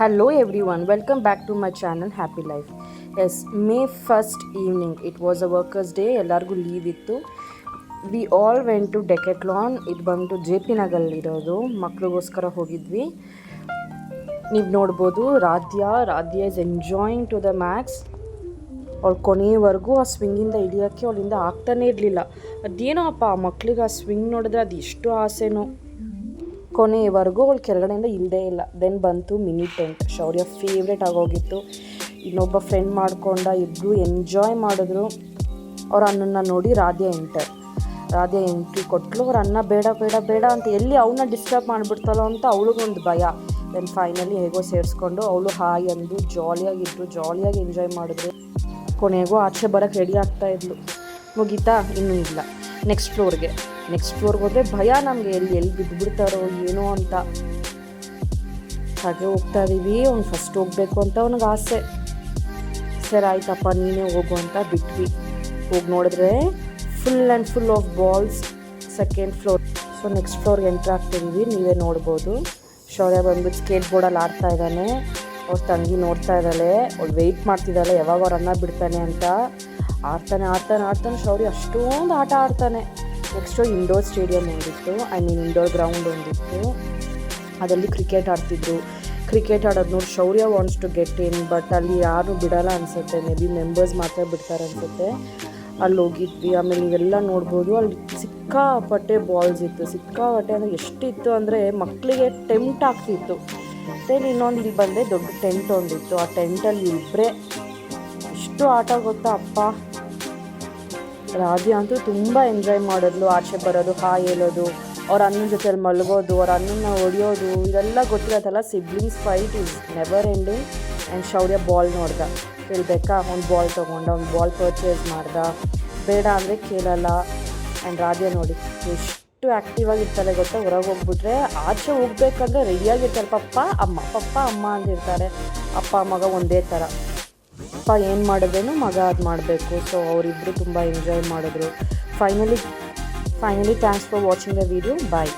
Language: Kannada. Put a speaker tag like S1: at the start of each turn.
S1: Hello everyone, welcome back to my channel Happy Life. Yes, May 1st evening, it was a workers day, ಎಲ್ಲರಿಗೂ ಲೀವ್ ಇತ್ತು. We all went to Decathlon. ಇದು ಬಂದು ಜೆ ಪಿ ನಗರಲ್ಲಿರೋದು, ಮಕ್ಳಿಗೋಸ್ಕರ ಹೋಗಿದ್ವಿ. ನೀವು ನೋಡ್ಬೋದು Radhya is enjoying to the max. ಅವಳು ಕೊನೆಯವರೆಗೂ ಆ ಸ್ವಿಂಗಿಂದ ಇಳಿಯೋಕ್ಕೆ ಅವಳಿಂದ ಆಗ್ತಾನೇ ಇರಲಿಲ್ಲ. ಅದೇನೋ ಅಪ್ಪ ಆ ಮಕ್ಳಿಗೆ ಆ ಸ್ವಿಂಗ್ ನೋಡಿದ್ರೆ ಅದು ಎಷ್ಟು ಆಸೆನೋ. ಕೊನೆಯವರೆಗೂ ಅವಳು ಕೆಳಗಡೆಯಿಂದ ಇಲ್ಲದೇ ಇಲ್ಲ. ದೆನ್ ಬಂತು ಮಿನಿ ಟೆಂಟ್, ಶೌರ್ಯ ಫೇವ್ರೇಟ್ ಆಗೋಗಿತ್ತು. ಇನ್ನೊಬ್ಬ ಫ್ರೆಂಡ್ ಮಾಡ್ಕೊಂಡ, ಇಬ್ಬರು ಎಂಜಾಯ್ ಮಾಡಿದ್ರು. ಅವ್ರ ಅಣ್ಣನ ನೋಡಿ ರಾಧ್ಯ ಎಂಟ್ರಿ ಕೊಟ್ಟಳು. ಅವ್ರ ಅಣ್ಣ ಬೇಡ ಬೇಡ ಬೇಡ ಅಂತ ಎಲ್ಲಿ ಅವನ್ನ ಡಿಸ್ಟರ್ಬ್ ಮಾಡಿಬಿಡ್ತಾಳೋ ಅಂತ ಅವಳಿಗೊಂದು ಭಯ. ದೆನ್ ಫೈನಲಿ ಹೇಗೋ ಸೇರಿಸ್ಕೊಂಡು ಅವಳು ಹಾಯ್ ಅಂದು ಜಾಲಿಯಾಗಿ ಎಂಜಾಯ್ ಮಾಡಿದ್ರು. ಕೊನೆಗೂ ಆಚೆ ಬರೋಕ್ಕೆ ರೆಡಿ ಆಗ್ತಾಯಿದ್ಲು. ಮುಗೀತಾ? ಇನ್ನೂ ಇಲ್ಲ. ನೆಕ್ಸ್ಟ್ ಫ್ಲೋರ್ಗೆ ಹೋದರೆ ಭಯ ನಮಗೆ, ಎಲ್ಲಿ ಬಿದ್ದುಬಿಡ್ತಾರೋ ಏನೋ ಅಂತ. ಹಾಗೆ ಹೋಗ್ತಾ ಇದ್ದೀವಿ. ಅವ್ನು ಫಸ್ಟ್ ಹೋಗಬೇಕು ಅಂತ ಅವ್ನಿಗೆ ಆಸೆ. ಸರಿ ಆಯ್ತಪ್ಪ ನೀನೇ ಹೋಗು ಅಂತ ಬಿಟ್ವಿ. ಹೋಗಿ ನೋಡಿದ್ರೆ full of balls, second floor. So next ಫ್ಲೋರ್ಗೆ ಎಂಟ್ರ್ ಆಗ್ತಿದ್ದೀವಿ, ನೀವೇ ನೋಡ್ಬೋದು. ಶೌರ್ಯ ಬಂದ್ಬಿಟ್ಟು ಸ್ಕೇಟ್ ಬೋರ್ಡಲ್ಲಿ ಆಡ್ತಾ ಇದ್ದಾನೆ. ಅವ್ರ ತಂಗಿ ನೋಡ್ತಾ ಇದ್ದಾಳೆ, ಅವಳು ವೆಯ್ಟ್ ಮಾಡ್ತಿದ್ದಾಳೆ ಯಾವಾಗ ಅವ್ರು ಅನ್ನ ಬಿಡ್ತಾನೆ ಅಂತ. ಆಡ್ತಾನೆ ಶೌರ್ಯ ಅಷ್ಟೊಂದು ಆಟ ಆಡ್ತಾನೆ. ನೆಕ್ಸ್ಟು ಇಂಡೋರ್ ಸ್ಟೇಡಿಯಂ ಒಂದಿತ್ತು, ಇಂಡೋರ್ ಗ್ರೌಂಡ್ ಒಂದಿತ್ತು. ಅದರಲ್ಲಿ ಕ್ರಿಕೆಟ್ ಆಡ್ತಿದ್ರು. ಕ್ರಿಕೆಟ್ ಆಡೋದು ನೋಡಿ Shaurya wants to get in, but ಅಲ್ಲಿ ಯಾರು ಬಿಡೋಲ್ಲ ಅನಿಸುತ್ತೆ. ಮೇ ಬಿ ಮೆಂಬರ್ಸ್ ಮಾತ್ರ ಬಿಡ್ತಾರೆ ಅನಿಸುತ್ತೆ. ಅಲ್ಲಿ ಹೋಗಿದ್ವಿ. ಆಮೇಲೆ ನೀವೆಲ್ಲ ನೋಡ್ಬೋದು, ಅಲ್ಲಿ ಸಿಕ್ಕಾಪಟ್ಟೆ ಬಾಲ್ಸ್ ಇತ್ತು. ಸಿಕ್ಕಾಪಟ್ಟೆ ಅಂದರೆ ಎಷ್ಟಿತ್ತು ಅಂದರೆ ಮಕ್ಕಳಿಗೆ ಟೆಂಪ್ಟ್ ಆಗ್ತಿತ್ತು. ಮತ್ತು ಇನ್ನೊಂದು ಇಲ್ಲಿ ಬಂದರೆ ದೊಡ್ಡ ಟೆಂಟ್ ಒಂದಿತ್ತು. ಆ ಟೆಂಟಲ್ಲಿ ಇಬ್ಬರೇ ಎಷ್ಟು ಆಟ ಗೊತ್ತಾ ಅಪ್ಪ. ರಾಧ್ಯ ಅಂತೂ ತುಂಬ ಎಂಜಾಯ್ ಮಾಡಿದ್ಲು. ಆಚೆ ಬರೋದು, ಹಾಯ್ ಹೇಳೋದು, ಅವ್ರ ಅಣ್ಣನ ಜೊತೆಲಿ ಮಲಗೋದು, ಅವ್ರ ಅಣ್ಣನ ಹೊಡಿಯೋದು, ಇದೆಲ್ಲ ಗೊತ್ತಿರತ್ತಲ್ಲ. Siblings fight is never ending. And Shaurya ball ನೋಡ್ದ, ಕೇಳಬೇಕಾ, ಅವ್ನು ಬಾಲ್ ತೊಗೊಂಡ, ಅವ್ನು ಬಾಲ್ ಪರ್ಚೇಸ್ ಮಾಡ್ದ. ಬೇಡ ಅಂದರೆ ಕೇಳಲ್ಲ. ಆ್ಯಂಡ್ ರಾಧ್ಯ ನೋಡಿ ಎಷ್ಟು ಆ್ಯಕ್ಟಿವ್ ಆಗಿರ್ತಾರೆ ಗೊತ್ತಾ. ಹೊರಗೆ ಹೋಗ್ಬಿಟ್ರೆ ಆಚೆ ಹೋಗ್ಬೇಕಂದ್ರೆ ರೆಡಿಯಾಗಿರ್ತಾರೆ. ಪಪ್ಪ ಅಮ್ಮ ಅಂದಿರ್ತಾರೆ. ಅಪ್ಪ ಮಗ ಒಂದೇ ಥರ. ಅಪ್ಪ ಏನು ಮಾಡಿದ್ರೇನು ಮಗ ಅದು ಮಾಡಬೇಕು. ಸೊ ಅವರಿಬ್ಬರು ತುಂಬ ಎಂಜಾಯ್ ಮಾಡಿದ್ರು. Finally thanks for watching the video. Bye.